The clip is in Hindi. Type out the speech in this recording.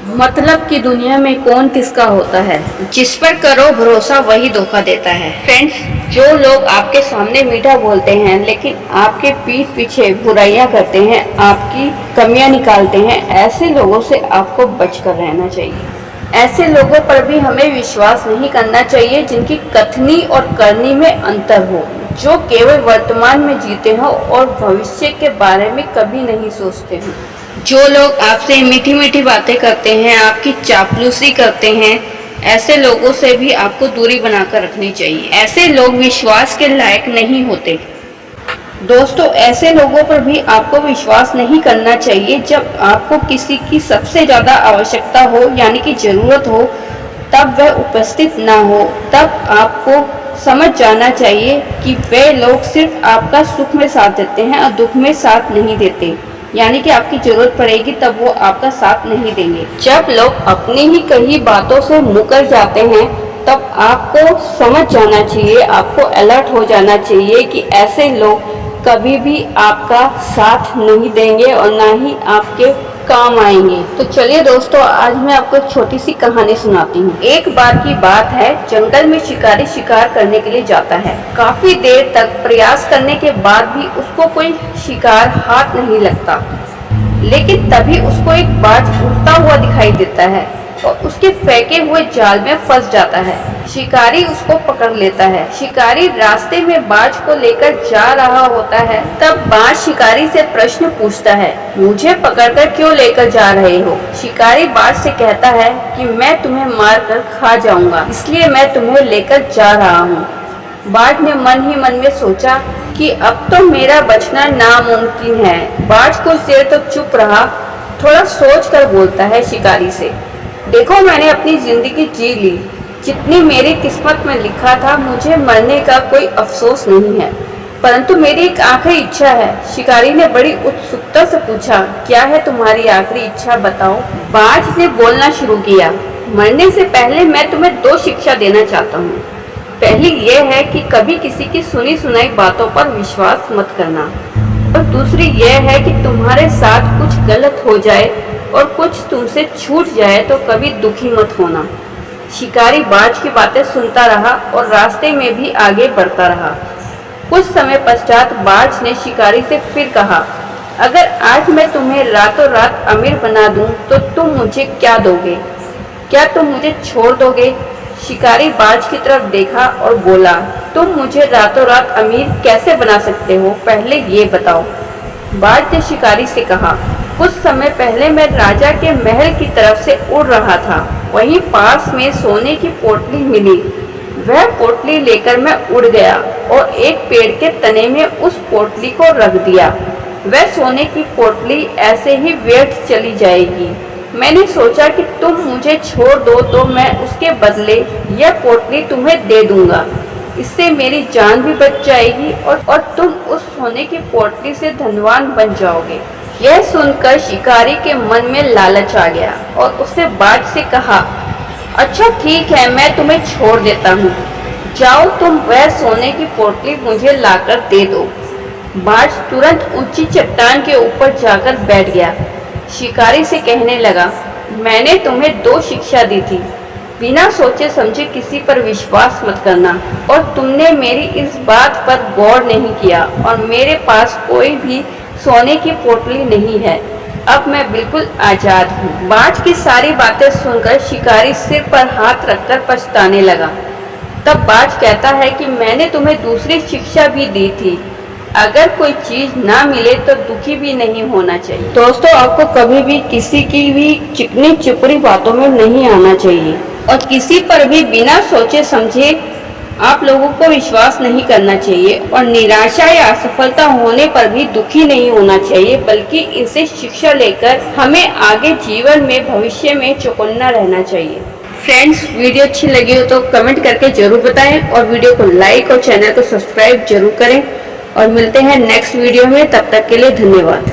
मतलब की दुनिया में कौन किसका होता है, जिस पर करो भरोसा वही धोखा देता है। फ्रेंड्स, जो लोग आपके सामने मीठा बोलते हैं लेकिन आपके पीठ पीछे बुराइयां करते हैं, आपकी कमियां निकालते हैं, ऐसे लोगों से आपको बचकर रहना चाहिए। ऐसे लोगों पर भी हमें विश्वास नहीं करना चाहिए जिनकी कथनी और करनी में अंतर हो, जो केवल वर्तमान में जीते हो और भविष्य के बारे में कभी नहीं सोचते हो। जो लोग आपसे मीठी मीठी बातें करते हैं, आपकी चापलूसी करते हैं, ऐसे लोगों से भी आपको दूरी बनाकर रखनी चाहिए। ऐसे लोग विश्वास के लायक नहीं होते। दोस्तों, ऐसे लोगों पर भी आपको विश्वास नहीं करना चाहिए। जब आपको किसी की सबसे ज्यादा आवश्यकता हो, यानी कि जरूरत हो, तब वह उपस्थित ना हो, तब आपको समझ जाना चाहिए कि वे लोग सिर्फ आपका सुख में साथ देते हैं और दुख में साथ नहीं देते। यानी कि आपकी जरूरत पड़ेगी तब वो आपका साथ नहीं देंगे। जब लोग अपनी ही कही बातों से मुकर जाते हैं, तब आपको समझ जाना चाहिए, आपको अलर्ट हो जाना चाहिए कि ऐसे लोग कभी भी आपका साथ नहीं देंगे और ना ही आपके काम आएंगे। तो चलिए दोस्तों, आज मैं आपको एक छोटी सी कहानी सुनाती हूँ। एक बार की बात है, जंगल में शिकारी शिकार करने के लिए जाता है। काफी देर तक प्रयास करने के बाद भी उसको कोई शिकार हाथ नहीं लगता, लेकिन तभी उसको एक बाज उड़ता हुआ दिखाई देता है और उसके फेंके हुए जाल में फंस जाता है। शिकारी उसको पकड़ लेता है। शिकारी रास्ते में बाज को लेकर जा रहा होता है। तब बाज शिकारी से प्रश्न पूछता है, मुझे पकड़कर क्यों लेकर जा रहे हो? शिकारी बाज से कहता है कि मैं तुम्हें मारकर खा जाऊंगा, इसलिए मैं तुम्हें लेकर जा रहा हूँ। बाज ने मन ही मन में सोचा कि अब तो मेरा बचना नामुमकिन है। बाज कुछ देर तक चुप रहा, थोड़ा सोच कर बोलता है शिकारी से, देखो, मैंने अपनी जिंदगी जी ली, जितनी मेरी किस्मत में लिखा था, मुझे मरने का कोई अफसोस नहीं है, परंतु मेरी एक आखिरी इच्छा है। शिकारी ने बड़ी उत्सुकता से पूछा, क्या है तुम्हारी आखिरी इच्छा, बताओ। बाज ने बोलना शुरू किया, मरने से पहले मैं तुम्हें 2 शिक्षा देना चाहता हूँ। पहली ये है कि कभी किसी की सुनी सुनाई बातों पर विश्वास मत करना, और दूसरी यह है कि तुम्हारे साथ कुछ गलत हो जाए और कुछ तुमसे छूट जाए तो कभी दुखी मत होना। शिकारी बाज की बातें सुनता रहा और रास्ते में भी आगे बढ़ता रहा। कुछ समय पश्चात बाज ने शिकारी से फिर कहा, अगर आज मैं तुम्हें रातों रात अमीर बना दूं तो तुम मुझे क्या दोगे? क्या तुम मुझे छोड़ दोगे? शिकारी बाज की तरफ देखा और बोला, तुम मुझे रातों रात अमीर कैसे बना सकते हो, पहले ये बताओ। बाज ने शिकारी से कहा, कुछ समय पहले मैं राजा के महल की तरफ से उड़ रहा था, वहीं पास में सोने की पोटली मिली। वह पोटली लेकर मैं उड़ गया और एक पेड़ के तने में उस पोटली को रख दिया। वह सोने की पोटली ऐसे ही व्यर्थ चली जाएगी। मैंने सोचा कि तुम मुझे छोड़ दो तो मैं उसके बदले यह पोटली तुम्हें दे दूंगा, इससे मेरी जान भी बच जाएगी और तुम उस सोने की पोटली से धनवान बन जाओगे। यह सुनकर शिकारी के मन में लालच आ गया और उसने बाज से कहा, अच्छा ठीक है, मैं तुम्हें छोड़ देता हूँ, जाओ तुम वह सोने की पोटली मुझे लाकर दे दो। बाज तुरंत ऊंची चट्टान के ऊपर जाकर बैठ गया। शिकारी से कहने लगा, मैंने तुम्हें 2 शिक्षा दी थी, बिना सोचे समझे किसी पर विश्वास मत करना, और तुमने मेरी इस बात पर गौर नहीं किया और मेरे पास कोई भी सोने की पोटली नहीं है। अब मैं बिल्कुल आजाद हूँ। बाज की सारी बातें सुनकर शिकारी सिर पर हाथ रखकर पछताने लगा। तब बाज कहता है कि मैंने तुम्हें दूसरी शिक्षा भी दी थी, अगर कोई चीज ना मिले तो दुखी भी नहीं होना चाहिए। दोस्तों, आपको कभी भी किसी की भी चिकनी चुपड़ी बातों में नहीं आना चाहिए और किसी पर भी बिना सोचे समझे आप लोगों को विश्वास नहीं करना चाहिए, और निराशा या असफलता होने पर भी दुखी नहीं होना चाहिए, बल्कि इनसे शिक्षा लेकर हमें आगे जीवन में, भविष्य में चौकन्ना रहना चाहिए। फ्रेंड्स, वीडियो अच्छी लगी हो तो कमेंट करके जरूर बताएं और वीडियो को लाइक और चैनल को सब्सक्राइब जरूर करें, और मिलते हैं नेक्स्ट वीडियो में। तब तक के लिए धन्यवाद।